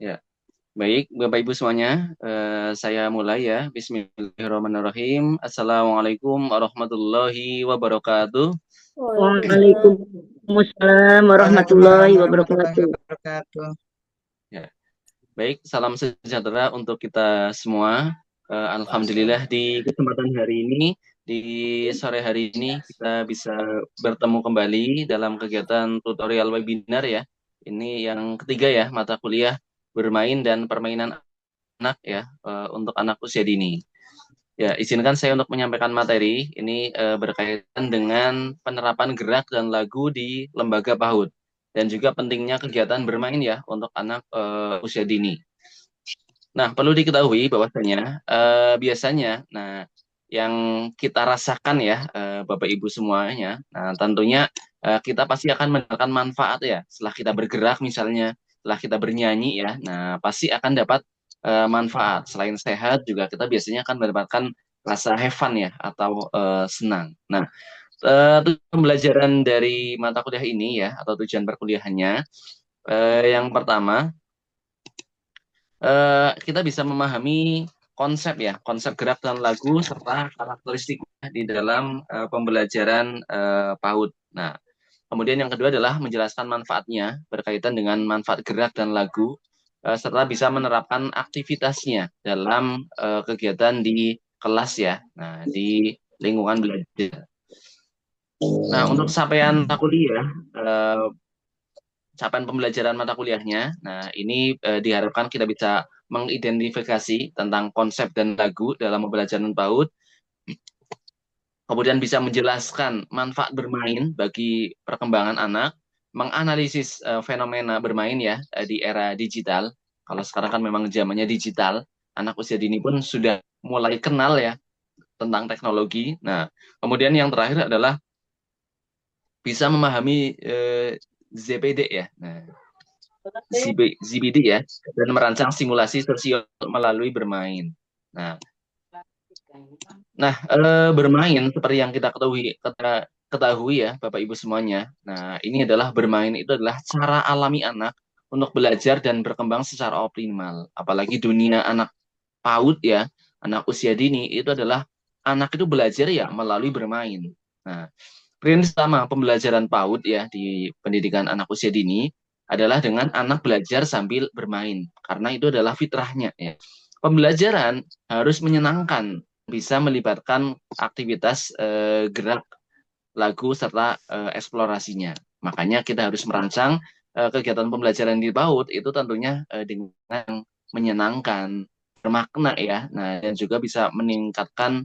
Ya, baik Bapak Ibu semuanya, saya mulai ya. Bismillahirrahmanirrahim. Assalamualaikum warahmatullahi wabarakatuh. Waalaikumsalam warahmatullahi Waalaikumsalam warahmatullahi wabarakatuh. wabarakatuh. Ya, baik, salam sejahtera untuk kita semua. Alhamdulillah di kesempatan hari ini, di sore hari ini kita bisa bertemu kembali dalam kegiatan tutorial webinar ya. Ini yang ketiga ya, mata kuliah bermain dan permainan anak ya, untuk anak usia dini. Ya, izinkan saya untuk menyampaikan materi ini berkaitan dengan penerapan gerak dan lagu di lembaga PAUD dan juga pentingnya kegiatan bermain ya untuk anak usia dini. Nah, perlu diketahui bahwasanya biasanya, nah yang kita rasakan ya Bapak Ibu semuanya, nah tentunya kita pasti akan mendapatkan manfaat ya setelah kita bergerak misalnya, setelah kita bernyanyi ya, nah pasti akan dapat manfaat. Selain sehat juga kita biasanya akan mendapatkan rasa have fun ya atau senang. Nah, pembelajaran dari mata kuliah ini ya atau tujuan perkuliahannya, yang pertama kita bisa memahami konsep ya, konsep gerak dan lagu serta karakteristiknya di dalam pembelajaran PAUD. Nah, kemudian yang kedua adalah menjelaskan manfaatnya berkaitan dengan manfaat gerak dan lagu serta bisa menerapkan aktivitasnya dalam kegiatan di kelas ya. Nah, di lingkungan belajar. Nah, untuk capaian kuliah, capaian pembelajaran mata kuliahnya. Nah, ini diharapkan kita bisa mengidentifikasi tentang konsep dan lagu dalam pembelajaran PAUD, kemudian bisa menjelaskan manfaat bermain bagi perkembangan anak, menganalisis fenomena bermain ya di era digital. Kalau sekarang kan memang zamannya digital, anak usia dini pun sudah mulai kenal ya tentang teknologi. Nah, kemudian yang terakhir adalah bisa memahami ZPD ya. Nah, ZBD ya, dan merancang simulasi sosial melalui bermain. Nah, bermain seperti yang kita ketahui ya, Bapak Ibu semuanya. Nah, ini adalah bermain itu adalah cara alami anak untuk belajar dan berkembang secara optimal. Apalagi dunia anak PAUD ya, anak usia dini itu adalah anak itu belajar ya melalui bermain. Nah, prinsip utama pembelajaran PAUD ya di pendidikan anak usia dini adalah dengan anak belajar sambil bermain, karena itu adalah fitrahnya ya. Pembelajaran harus menyenangkan, bisa melibatkan aktivitas gerak, lagu serta eksplorasinya. Makanya kita harus merancang kegiatan pembelajaran di PAUD itu tentunya dengan menyenangkan, bermakna ya. Nah, dan juga bisa meningkatkan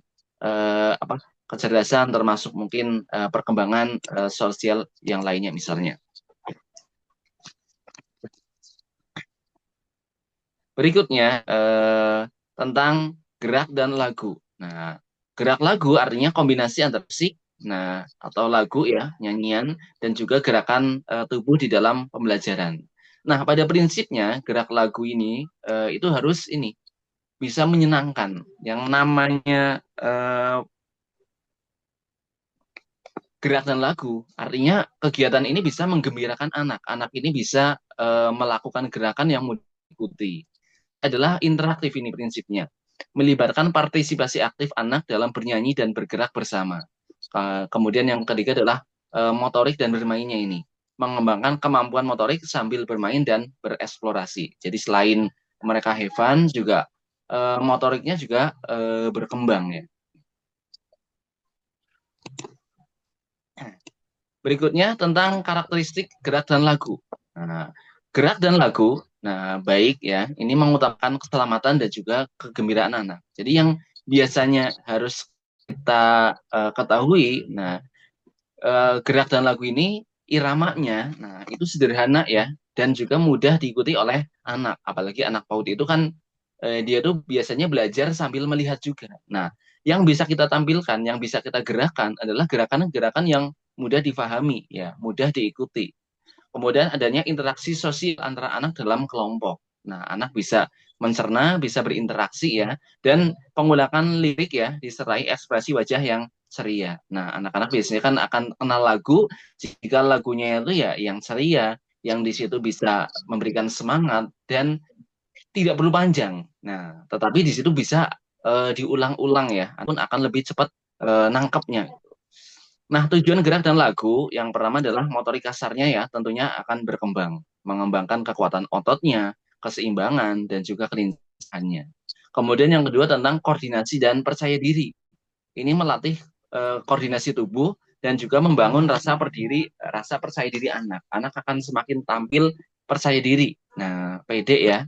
kecerdasan termasuk mungkin perkembangan sosial yang lainnya misalnya. Berikutnya tentang gerak dan lagu. Nah, gerak lagu artinya kombinasi antara musik, nah atau lagu ya, nyanyian dan juga gerakan tubuh di dalam pembelajaran. Nah, pada prinsipnya gerak lagu ini itu harus ini bisa menyenangkan. Yang namanya gerak dan lagu, artinya kegiatan ini bisa menggembirakan anak. Anak ini bisa melakukan gerakan yang mudah diikuti. Adalah interaktif ini prinsipnya. Melibatkan partisipasi aktif anak dalam bernyanyi dan bergerak bersama. Kemudian yang ketiga adalah motorik dan bermainnya ini. Mengembangkan kemampuan motorik sambil bermain dan bereksplorasi. Jadi selain mereka have fun, juga motoriknya juga berkembang ya. Berikutnya tentang karakteristik gerak dan lagu. Nah, gerak dan lagu, nah baik ya, ini mengutamakan keselamatan dan juga kegembiraan anak. Jadi yang biasanya harus kita ketahui, nah gerak dan lagu ini iramanya, nah itu sederhana ya, dan juga mudah diikuti oleh anak. Apalagi anak PAUD itu kan dia tuh biasanya belajar sambil melihat juga. Nah, yang bisa kita tampilkan, yang bisa kita gerakan adalah gerakan-gerakan yang mudah difahami, ya, mudah diikuti. Kemudian adanya interaksi sosial antara anak dalam kelompok. Nah, anak bisa mencerna, bisa berinteraksi ya, dan penggunaan lirik ya, disertai ekspresi wajah yang ceria. Nah, anak-anak biasanya kan akan kenal lagu, jika lagunya itu ya yang ceria, yang di situ bisa memberikan semangat dan tidak perlu panjang. Nah, tetapi di situ bisa diulang-ulang ya, pun akan lebih cepat nangkepnya. Nah, tujuan gerak dan lagu yang pertama adalah motorik kasarnya ya, tentunya akan berkembang, mengembangkan kekuatan ototnya, keseimbangan, dan juga kelincahannya. Kemudian yang kedua tentang koordinasi dan percaya diri. Ini melatih koordinasi tubuh dan juga membangun rasa percaya diri anak. Anak akan semakin tampil percaya diri. Nah, pede ya.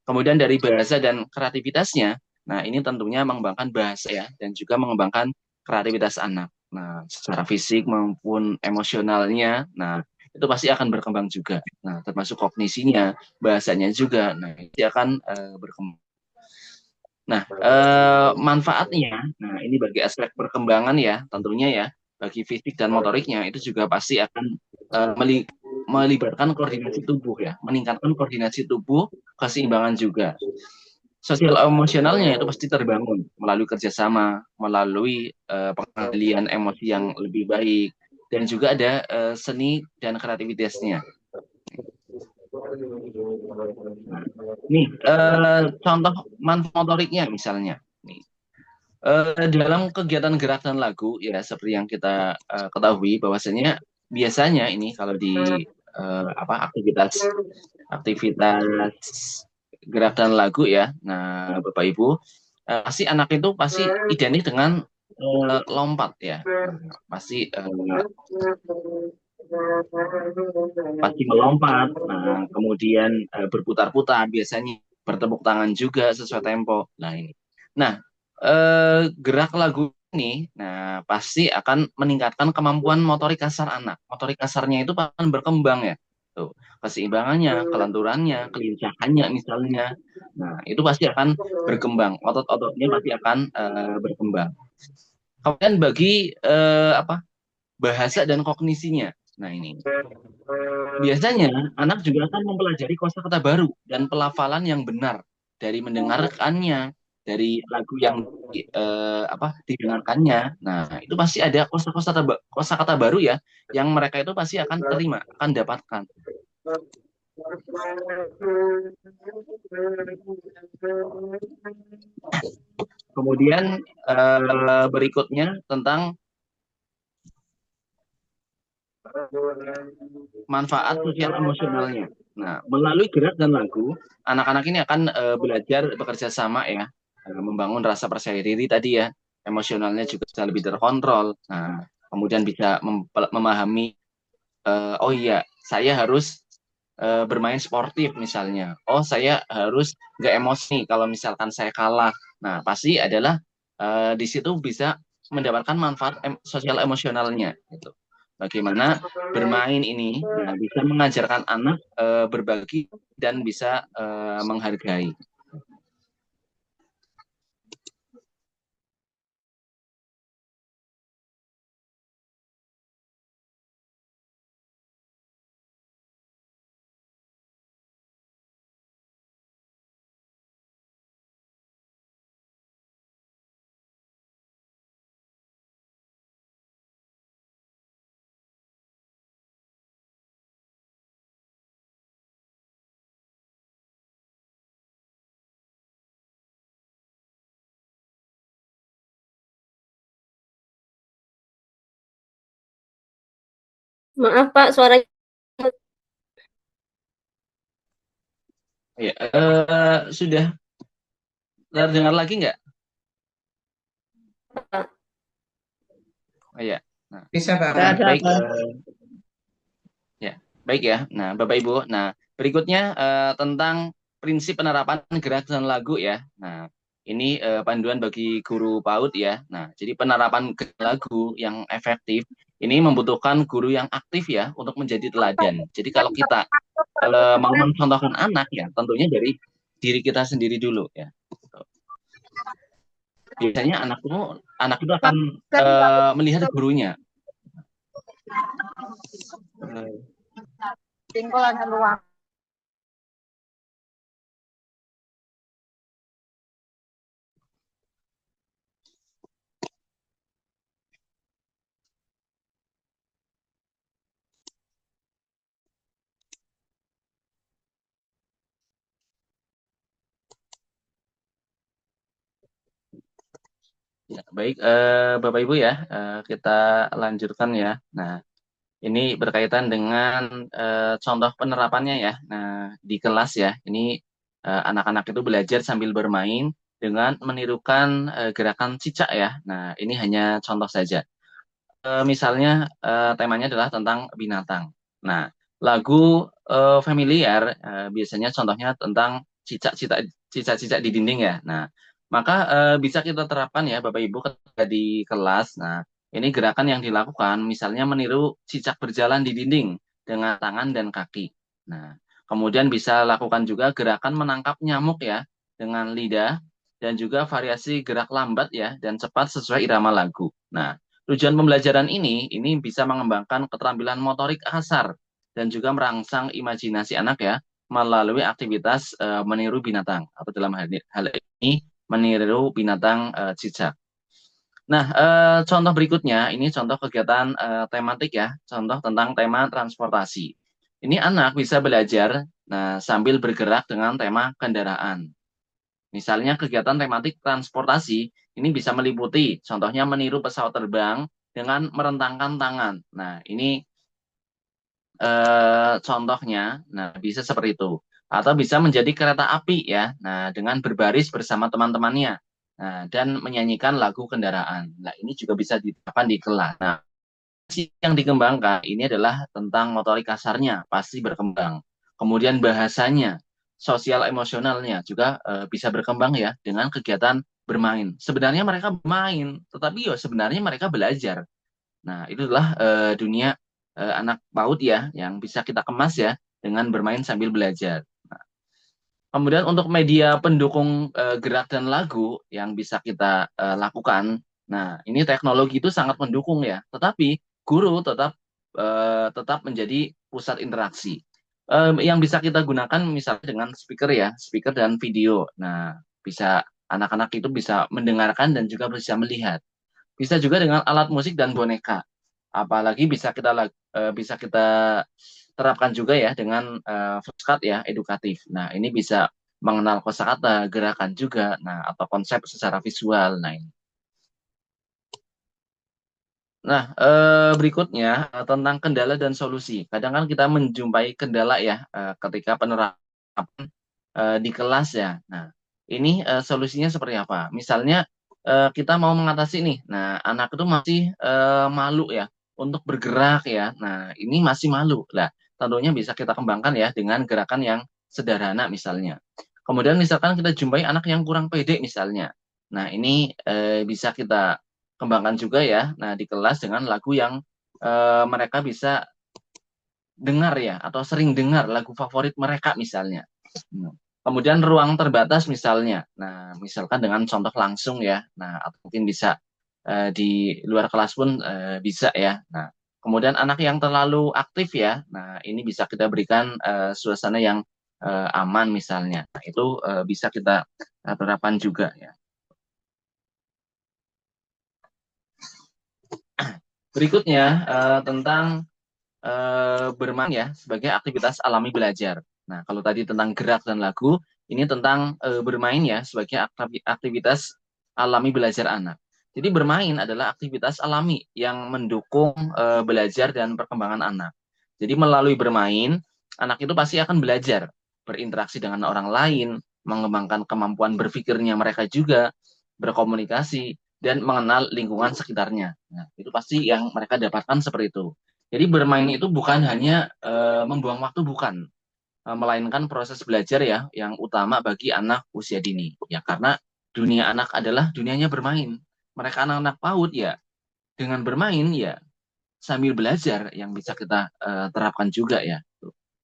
Kemudian dari bahasa dan kreativitasnya, nah ini tentunya mengembangkan bahasa ya, dan juga mengembangkan kreativitas anak. Nah, secara fisik maupun emosionalnya, nah itu pasti akan berkembang juga. Nah, termasuk kognisinya, bahasanya juga, nah itu akan berkembang. Nah, manfaatnya, nah ini bagi aspek perkembangan ya, tentunya ya, bagi fisik dan motoriknya itu juga pasti akan melibatkan koordinasi tubuh ya, meningkatkan koordinasi tubuh, keseimbangan juga. Sosial emosionalnya itu pasti terbangun melalui kerjasama, melalui pengendalian emosi yang lebih baik, dan juga ada seni dan kreativitasnya. Nah, nih contoh manfaat motoriknya misalnya. Nih, dalam kegiatan gerak dan lagu ya seperti yang kita ketahui bahwasanya biasanya ini kalau di aktivitas aktivitas gerak dan lagu ya. Nah, Bapak Ibu, pasti anak itu pasti identik dengan lompat ya. Nah, pasti melompat. Nah, kemudian berputar-putar biasanya bertepuk tangan juga sesuai tempo. Nah, ini. Nah, gerak lagu ini nah pasti akan meningkatkan kemampuan motorik kasar anak. Motorik kasarnya itu akan berkembang ya. Tuh, keseimbangannya, kelenturannya, kelincahannya misalnya. Nah, itu pasti akan berkembang. Otot-ototnya pasti akan berkembang. Kemudian bagi bahasa dan kognisinya. Nah, ini. Biasanya anak juga akan mempelajari kosakata baru dan pelafalan yang benar dari mendengarkannya, dari lagu yang didengarkannya. Nah, itu pasti ada kosakata baru ya yang mereka itu pasti akan terima, akan dapatkan. Kemudian berikutnya tentang manfaat sosial emosionalnya. Nah, melalui gerak dan lagu, anak-anak ini akan belajar bekerja sama ya, membangun rasa percaya diri tadi ya, emosionalnya juga bisa lebih terkontrol. Nah, kemudian bisa memahami, oh iya, saya harus bermain sportif misalnya. Oh, saya harus nggak emosi kalau misalkan saya kalah. Nah, pasti adalah di situ bisa mendapatkan manfaat sosial emosionalnya. Gitu. Bagaimana bermain ini nah, bisa mengajarkan anak berbagi dan bisa menghargai. Maaf Pak, suaranya Ya, sudah terdengar lagi nggak? Oh, ya. Nah, Bisa, Pak. nggak ada baik. apa. Ya, baik ya. Nah, Bapak Ibu, nah berikutnya tentang prinsip penerapan gerak dan lagu ya. Nah, ini panduan bagi guru PAUD ya. Nah, jadi penerapan gerak lagu yang efektif ini membutuhkan guru yang aktif ya untuk menjadi teladan. Jadi kalau kita mau mencontohkan anak ya, tentunya dari diri kita sendiri dulu ya. Biasanya anak itu akan melihat gurunya. Ya, baik, Bapak Ibu ya, kita lanjutkan ya. Nah, ini berkaitan dengan contoh penerapannya ya. Nah, di kelas ya, ini anak-anak itu belajar sambil bermain dengan menirukan gerakan cicak ya. Nah, ini hanya contoh saja. Misalnya temanya adalah tentang binatang. Nah, lagu familiar biasanya contohnya tentang cicak-cicak cicak-cicak di dinding ya. Nah, maka bisa kita terapkan ya Bapak Ibu ketika di kelas. Nah, ini gerakan yang dilakukan misalnya meniru cicak berjalan di dinding dengan tangan dan kaki. Nah, kemudian bisa lakukan juga gerakan menangkap nyamuk ya dengan lidah dan juga variasi gerak lambat ya dan cepat sesuai irama lagu. Nah, tujuan pembelajaran ini bisa mengembangkan keterampilan motorik kasar dan juga merangsang imajinasi anak ya melalui aktivitas meniru binatang atau dalam hal ini meniru binatang cicak. Nah, contoh berikutnya ini contoh kegiatan tematik ya, contoh tentang tema transportasi. Ini anak bisa belajar sambil bergerak dengan tema kendaraan. Misalnya kegiatan tematik transportasi ini bisa meliputi, contohnya meniru pesawat terbang dengan merentangkan tangan. Nah, ini contohnya, nah bisa seperti itu. Atau bisa menjadi kereta api ya, nah dengan berbaris bersama teman-temannya, nah dan menyanyikan lagu kendaraan. Nah, ini juga bisa diterapkan di kelas. Nah, yang dikembangkan ini adalah tentang motorik kasarnya, pasti berkembang. Kemudian bahasanya, sosial emosionalnya juga bisa berkembang ya dengan kegiatan bermain. Sebenarnya mereka bermain, tetapi ya sebenarnya mereka belajar. Nah, itulah dunia anak PAUD ya yang bisa kita kemas ya dengan bermain sambil belajar. Kemudian untuk media pendukung gerak dan lagu yang bisa kita lakukan, nah ini teknologi itu sangat mendukung ya, tetapi guru tetap menjadi pusat interaksi. Yang bisa kita gunakan misalnya dengan speaker ya, speaker dan video. Nah, bisa anak-anak itu bisa mendengarkan dan juga bisa melihat. Bisa juga dengan alat musik dan boneka. Apalagi bisa kita terapkan juga ya dengan flashcard ya edukatif. Nah, ini bisa mengenal kosakata, gerakan juga, nah atau konsep secara visual. Nah, berikutnya tentang kendala dan solusi. Kadang kan kita menjumpai kendala ya ketika penerapan di kelas ya. Nah, ini solusinya seperti apa? Misalnya kita mau mengatasi nih. Nah, anak itu masih malu ya untuk bergerak ya. Nah, ini masih malu. Lah, tentunya bisa kita kembangkan ya dengan gerakan yang sederhana misalnya. Kemudian misalkan kita jumpai anak yang kurang pede misalnya. Nah, ini bisa kita kembangkan juga ya. Nah, di kelas dengan lagu yang mereka bisa dengar ya atau sering dengar lagu favorit mereka misalnya. Hmm. Kemudian ruang terbatas misalnya. Nah, misalkan dengan contoh langsung ya. Nah, atau mungkin bisa di luar kelas pun bisa ya. Nah, kemudian anak yang terlalu aktif ya. Nah, ini bisa kita berikan suasana yang aman misalnya. Nah, itu bisa kita terapkan juga ya. Berikutnya tentang bermain ya sebagai aktivitas alami belajar. Nah, kalau tadi tentang gerak dan lagu, ini tentang bermain ya sebagai aktivitas alami belajar anak. Jadi bermain adalah aktivitas alami yang mendukung belajar dan perkembangan anak. Jadi melalui bermain, anak itu pasti akan belajar berinteraksi dengan orang lain, mengembangkan kemampuan berpikirnya mereka juga, berkomunikasi, dan mengenal lingkungan sekitarnya. Nah, itu pasti yang mereka dapatkan seperti itu. Jadi bermain itu bukan hanya membuang waktu, bukan, melainkan proses belajar ya yang utama bagi anak usia dini. Ya karena dunia anak adalah dunianya bermain. Mereka anak-anak PAUD ya dengan bermain ya sambil belajar yang bisa kita terapkan juga ya.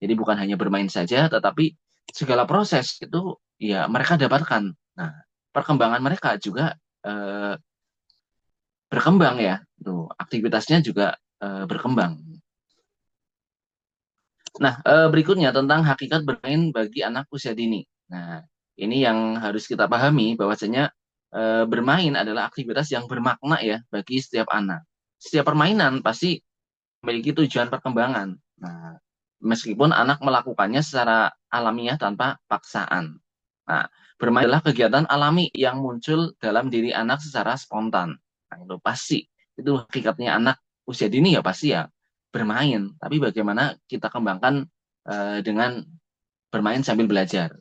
Jadi bukan hanya bermain saja, tetapi segala proses itu ya mereka dapatkan. Nah, perkembangan mereka juga eh, berkembang ya. Tuh, aktivitasnya juga berkembang. Nah, berikutnya tentang hakikat bermain bagi anak usia dini. Nah, ini yang harus kita pahami bahwasanya bermain adalah aktivitas yang bermakna ya bagi setiap anak. Setiap permainan pasti memiliki tujuan perkembangan. Nah, meskipun anak melakukannya secara alamiah tanpa paksaan. Nah, bermain adalah kegiatan alami yang muncul dalam diri anak secara spontan. Nah, itu pasti. Itu hakikatnya anak usia dini ya pasti ya bermain. Tapi bagaimana kita kembangkan dengan bermain sambil belajar.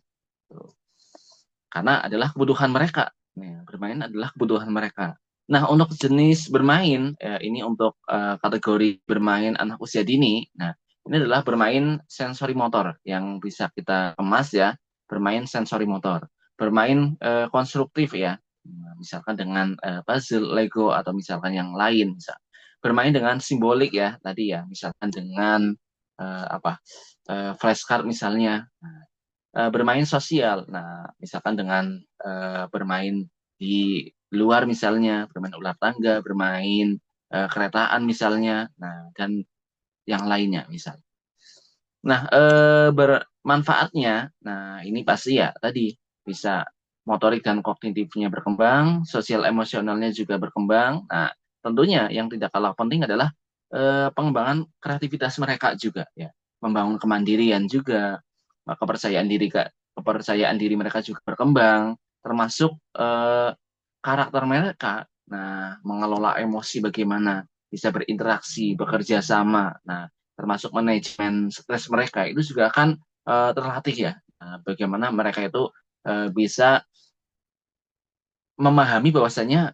Karena adalah kebutuhan mereka. Nah, bermain adalah kebutuhan mereka. Nah, untuk jenis bermain, ini untuk kategori bermain anak usia dini. Nah, ini adalah bermain sensori motor yang bisa kita kemas ya, bermain sensori motor, bermain konstruktif ya, nah, misalkan dengan puzzle, Lego atau misalkan yang lain, bermain dengan simbolik ya, tadi ya, misalkan dengan apa flashcard misalnya. Nah, bermain sosial. Nah, misalkan dengan bermain di luar misalnya, bermain ular tangga, bermain keretaan misalnya, nah dan yang lainnya misal. Nah, bermanfaatnya, nah ini pasti ya tadi bisa motorik dan kognitifnya berkembang, sosial emosionalnya juga berkembang. Nah, tentunya yang tidak kalah penting adalah pengembangan kreativitas mereka juga ya, membangun kemandirian juga, kepercayaan diri mereka juga berkembang, termasuk karakter mereka. Nah, mengelola emosi bagaimana, bisa berinteraksi, bekerja sama. Nah, termasuk manajemen stres mereka itu juga akan terlatih ya. Nah, bagaimana mereka itu bisa memahami bahwasanya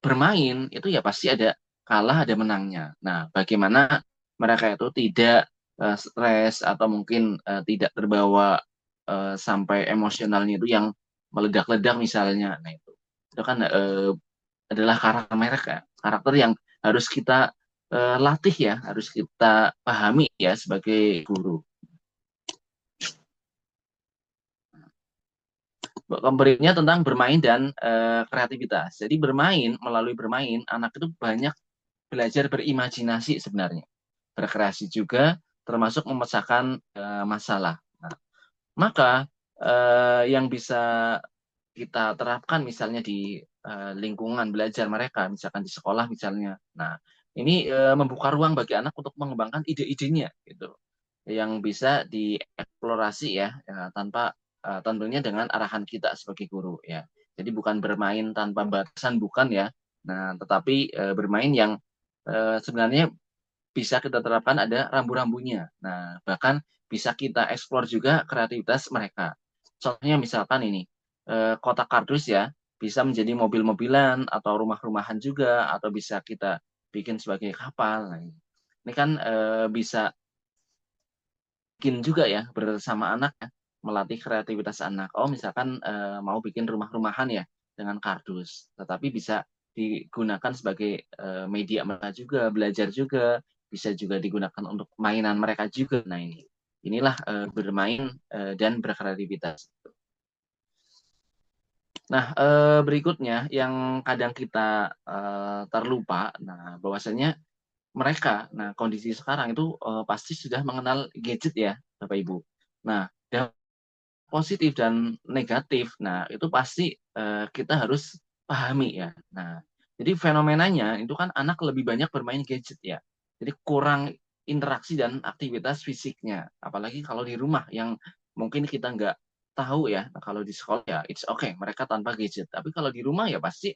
bermain itu ya pasti ada kalah ada menangnya. Nah, bagaimana mereka itu tidak stres atau mungkin tidak terbawa sampai emosionalnya itu yang meledak-ledak misalnya. Nah, itu kan adalah karakter mereka, karakter yang harus kita latih ya, harus kita pahami ya sebagai guru. Berikutnya tentang bermain dan kreativitas. Jadi melalui bermain, anak itu banyak belajar berimajinasi sebenarnya, berkreasi juga, termasuk memecahkan masalah. Nah, maka yang bisa kita terapkan misalnya di lingkungan belajar mereka, misalkan di sekolah misalnya. Nah, ini membuka ruang bagi anak untuk mengembangkan ide-idenya gitu, yang bisa dieksplorasi ya, tanpa tentunya dengan arahan kita sebagai guru ya. Jadi bukan bermain tanpa batasan bukan ya. Nah, tetapi bermain yang sebenarnya bisa kita terapkan ada rambu-rambunya. Nah, bahkan bisa kita eksplor juga kreativitas mereka. Contohnya misalkan ini, kotak kardus ya, bisa menjadi mobil-mobilan atau rumah-rumahan juga, atau bisa kita bikin sebagai kapal. Nah, ini kan bisa bikin juga ya bersama anak ya, melatih kreativitas anak. Oh, misalkan mau bikin rumah-rumahan ya dengan kardus, tetapi bisa digunakan sebagai media mereka juga, belajar juga, bisa juga digunakan untuk mainan mereka juga. Nah, inilah bermain dan berkreativitas. Nah, berikutnya yang kadang kita terlupa, nah bahwasanya mereka, nah kondisi sekarang itu pasti sudah mengenal gadget ya, Bapak Ibu. Nah, dampak positif dan negatif, nah itu pasti kita harus pahami ya. Nah, jadi fenomenanya itu kan anak lebih banyak bermain gadget ya. Jadi kurang interaksi dan aktivitas fisiknya. Apalagi kalau di rumah yang mungkin kita nggak tahu ya. Nah, kalau di sekolah ya it's okay mereka tanpa gadget. Tapi kalau di rumah ya pasti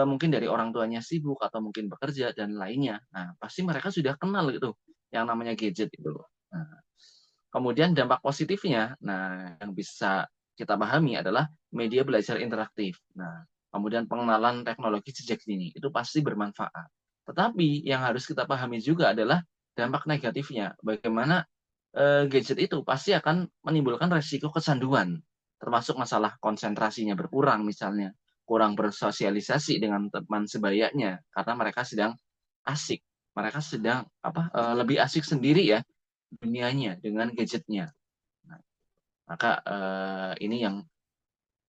mungkin dari orang tuanya sibuk atau mungkin bekerja dan lainnya. Nah, pasti mereka sudah kenal gitu yang namanya gadget itu loh. Nah, kemudian dampak positifnya, nah yang bisa kita pahami adalah media belajar interaktif. Nah, kemudian pengenalan teknologi sejak dini itu pasti bermanfaat. Tetapi yang harus kita pahami juga adalah dampak negatifnya. Bagaimana gadget itu pasti akan menimbulkan resiko kecanduan, termasuk masalah konsentrasinya berkurang misalnya, kurang bersosialisasi dengan teman sebayanya karena mereka sedang asik, mereka sedang lebih asik sendiri ya dunianya dengan gadgetnya. Nah, maka ini yang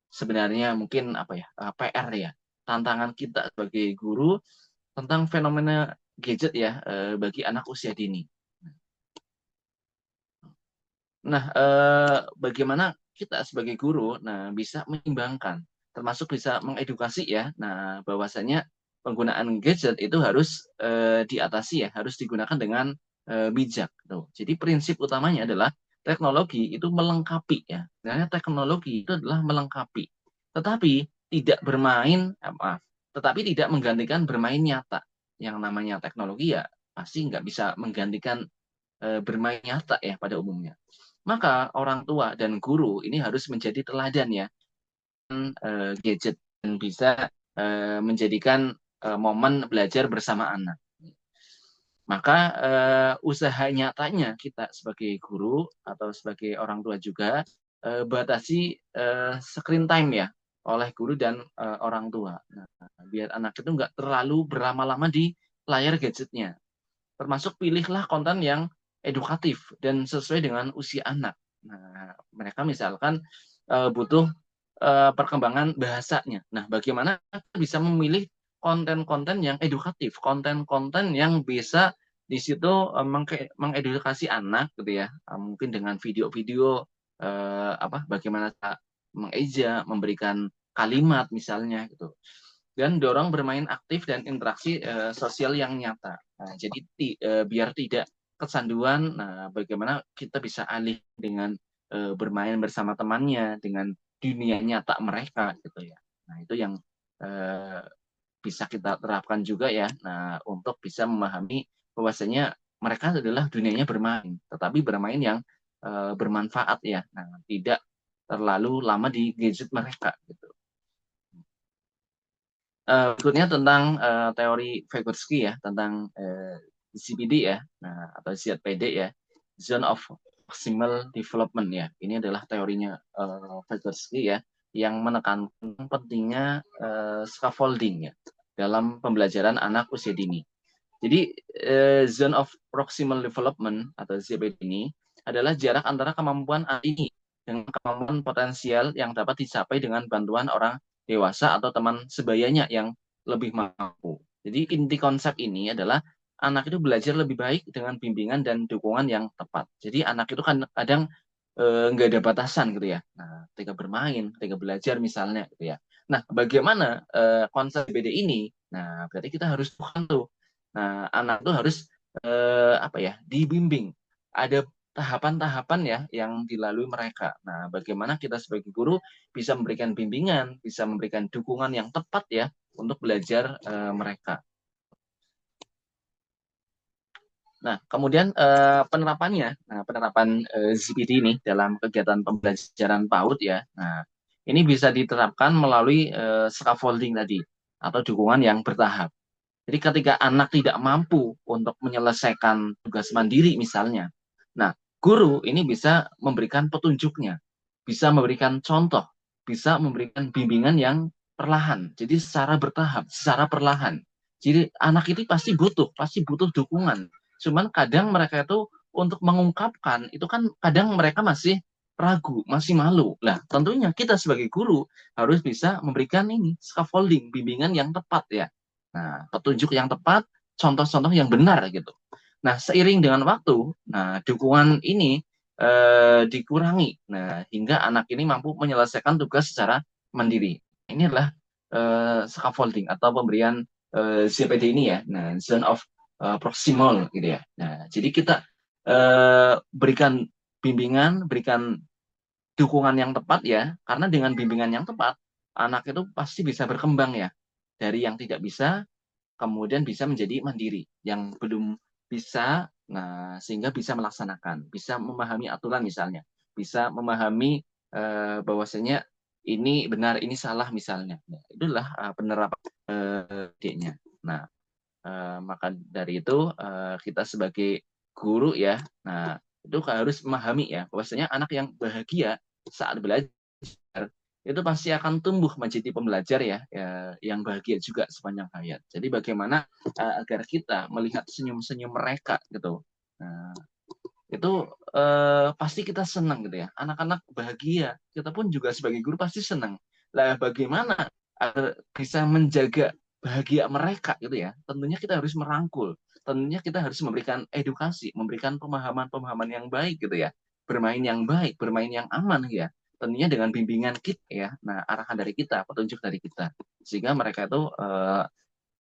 sebenarnya mungkin PR ya, tantangan kita sebagai guru tentang fenomena gadget ya bagi anak usia dini. Nah, bagaimana kita sebagai guru, nah bisa menyeimbangkan, termasuk bisa mengedukasi ya. Nah, bahwasanya penggunaan gadget itu harus diatasi ya, harus digunakan dengan bijak. Tuh. Jadi prinsip utamanya adalah teknologi itu melengkapi ya. Sebenarnya teknologi itu adalah melengkapi, tetapi tidak bermain tetapi tidak menggantikan bermain nyata. Yang namanya teknologi ya pasti nggak bisa menggantikan bermain nyata ya pada umumnya. Maka orang tua dan guru ini harus menjadi teladan ya, gadget dan bisa menjadikan momen belajar bersama anak. Maka usaha nyatanya kita sebagai guru atau sebagai orang tua juga batasi screen time ya oleh guru dan orang tua. Nah, biar anak itu nggak terlalu berlama-lama di layar gadgetnya. Termasuk pilihlah konten yang edukatif dan sesuai dengan usia anak. Nah, mereka misalkan butuh perkembangan bahasanya. Nah, bagaimana kita bisa memilih konten-konten yang edukatif, konten-konten yang bisa di situ mengedukasi anak gitu ya. Mungkin dengan video-video bagaimana mengeja, memberikan kalimat misalnya gitu. Dan dorong bermain aktif dan interaksi sosial yang nyata. Nah, jadi biar tidak kecanduan, nah bagaimana kita bisa alih dengan bermain bersama temannya, dengan dunia nyata mereka gitu ya. Nah, itu yang eh, bisa kita terapkan juga ya. Nah, untuk bisa memahami bahwasanya mereka adalah dunianya bermain, tetapi bermain yang bermanfaat ya. Nah, tidak terlalu lama di gadget mereka gitu. Berikutnya tentang teori Vygotsky ya, tentang ZPD ya, nah, atau ZPD ya, Zone of Proximal Development ya. Ini adalah teorinya Vygotsky ya, yang menekankan pentingnya scaffolding ya dalam pembelajaran anak usia dini. Jadi Zone of Proximal Development atau ZPD ini adalah jarak antara kemampuan anak ini dengan kemampuan potensial yang dapat dicapai dengan bantuan orang dewasa atau teman sebayanya yang lebih mampu. Jadi inti konsep ini adalah anak itu belajar lebih baik dengan bimbingan dan dukungan yang tepat. Jadi anak itu kan kadang nggak ada batasan gitu ya. Nah, ketika bermain, ketika belajar misalnya gitu ya. Nah, bagaimana konsep BD ini? Nah, berarti kita harus bukan tuh. Nah, anak itu harus dibimbing. Ada tahapan-tahapan ya yang dilalui mereka. Nah, bagaimana kita sebagai guru bisa memberikan bimbingan, bisa memberikan dukungan yang tepat ya untuk belajar mereka. Nah, kemudian penerapannya, penerapan ZPD ini dalam kegiatan pembelajaran PAUD ya. Nah, ini bisa diterapkan melalui scaffolding tadi atau dukungan yang bertahap. Jadi ketika anak tidak mampu untuk menyelesaikan tugas mandiri misalnya, nah guru ini bisa memberikan petunjuknya, bisa memberikan contoh, bisa memberikan bimbingan yang perlahan. Jadi secara bertahap, secara perlahan. Jadi anak itu pasti butuh dukungan. Cuman kadang mereka itu untuk mengungkapkan itu kan kadang mereka masih ragu, masih malu. Nah, tentunya kita sebagai guru harus bisa memberikan ini scaffolding, bimbingan yang tepat ya. Nah, petunjuk yang tepat, contoh-contoh yang benar gitu. Nah, seiring dengan waktu, nah dukungan ini dikurangi. Nah, hingga anak ini mampu menyelesaikan tugas secara mandiri. Ini adalah scaffolding atau pemberian ZPD ini ya. Nah, zone of proximal gitu ya. Nah, jadi kita berikan bimbingan, berikan dukungan yang tepat ya, karena dengan bimbingan yang tepat, anak itu pasti bisa berkembang ya. Dari yang tidak bisa kemudian bisa menjadi mandiri. Yang belum bisa, nah sehingga bisa melaksanakan, bisa memahami aturan misalnya, bisa memahami bahwasanya ini benar, ini salah misalnya. Nah, itulah penerapan D-nya. Nah, maka dari itu kita sebagai guru ya, nah itu harus memahami ya, bahwasanya anak yang bahagia saat belajar itu pasti akan tumbuh menjadi pembelajar ya, yang bahagia juga sepanjang hayat. Jadi bagaimana agar kita melihat senyum-senyum mereka gitu. Nah, itu pasti kita senang gitu ya. Anak-anak bahagia, kita pun juga sebagai guru pasti senang. Lah bagaimana agar bisa menjaga bahagia mereka gitu ya? Tentunya kita harus merangkul. Tentunya kita harus memberikan edukasi, memberikan pemahaman-pemahaman yang baik gitu ya. Bermain yang baik, bermain yang aman ya. Tentunya dengan bimbingan kita ya. Nah, arahan dari kita, petunjuk dari kita. Sehingga mereka itu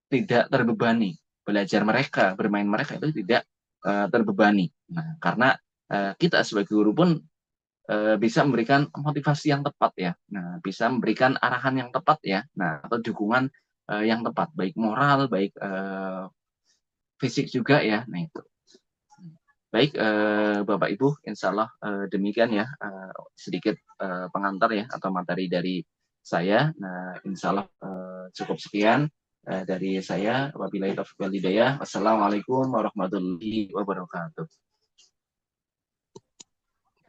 tidak terbebani. Belajar mereka, bermain mereka itu tidak terbebani. Nah, karena kita sebagai guru pun bisa memberikan motivasi yang tepat ya. Nah, bisa memberikan arahan yang tepat ya. Nah, atau dukungan yang tepat, baik moral, baik fisik juga ya. Nah, itu. Baik, Bapak Ibu, insya Allah demikian ya sedikit pengantar ya atau materi dari saya. Nah, insya Allah cukup sekian dari saya. Wabillahi taufiq wal hidayah. Wassalamualaikum warahmatullahi wabarakatuh.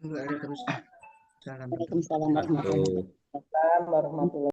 Waalaikumsalam. Waalaikumsalam warahmatullahi wabarakatuh.